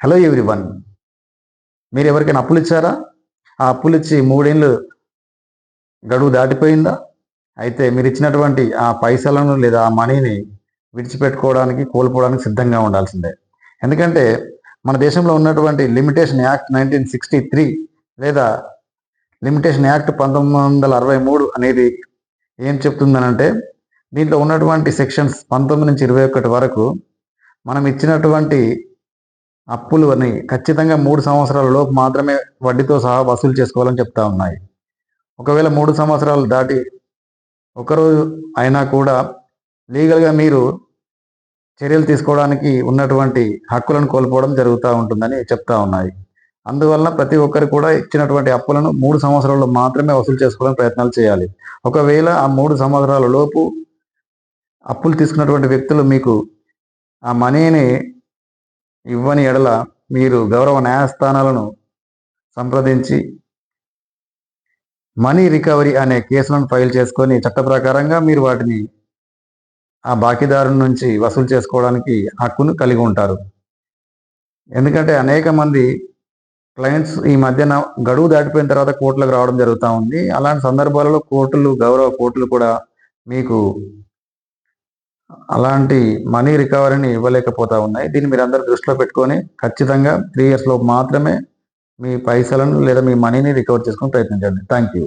Hello everyone. మీరు ఎవరికైనా అప్పులు ఇచ్చారా? ఆ అప్పులు ఇచ్చి 3 ఏళ్ళు గడువు దాటిపోయిందా? అయితే మీరు ఇచ్చినటువంటి ఆ పైసలను లేదా ఆ మనీని విడిచిపెట్టుకోవడానికి, కోల్పోవడానికి సిద్ధంగా ఉండాల్సిందే. ఎందుకంటే మన దేశంలో ఉన్నటువంటి లిమిటేషన్ యాక్ట్ 1963 లేదా లిమిటేషన్ యాక్ట్ 1963 అనేది ఏం చెప్తుందనంటే, దీంట్లో ఉన్నటువంటి సెక్షన్స్ 19 నుంచి 21 వరకు మనం ఇచ్చినటువంటి అప్పులు అని ఖచ్చితంగా 3 సంవత్సరాల లోపు మాత్రమే వడ్డీతో సహా వసూలు చేసుకోవాలని చెప్తా ఉన్నాయి. ఒకవేళ 3 సంవత్సరాలు దాటి ఒకరోజు అయినా కూడా లీగల్గా మీరు చర్యలు తీసుకోవడానికి ఉన్నటువంటి హక్కులను కోల్పోవడం జరుగుతూ ఉంటుందని చెప్తా ఉన్నాయి. అందువలన ప్రతి ఒక్కరు కూడా ఇచ్చినటువంటి అప్పులను 3 సంవత్సరాల్లో మాత్రమే వసూలు చేసుకోవడానికి ప్రయత్నాలు చేయాలి. ఒకవేళ ఆ 3 సంవత్సరాల లోపు అప్పులు తీసుకున్నటువంటి వ్యక్తులు మీకు ఆ మనీని ఇవ్వని ఎడల మీరు గౌరవ న్యాయస్థానాలను సంప్రదించి మనీ రికవరీ అనే కేసులను ఫైల్ చేసుకొని చట్ట ప్రకారంగా మీరు వాటిని ఆ బాకీదారు నుంచి వసూలు చేసుకోవడానికి హక్కును కలిగి ఉంటారు. ఎందుకంటే అనేక మంది క్లయింట్స్ ఈ మధ్యన గడువు దాటిపోయిన తర్వాత కోర్టులకు రావడం జరుగుతూ ఉంది. అలాంటి సందర్భాలలో గౌరవ కోర్టులు కూడా మీకు అలాంటి మనీ రికవరీని ఇవ్వలేకపోతా ఉన్నాయి. దీన్ని మీరు అందరూ దృష్టిలో పెట్టుకొని ఖచ్చితంగా 3 ఇయర్స్ లోపు మాత్రమే మీ పైసలను లేదా మీ మనీని రికవర్ చేసుకొని ప్రయత్నించండి. Thank you.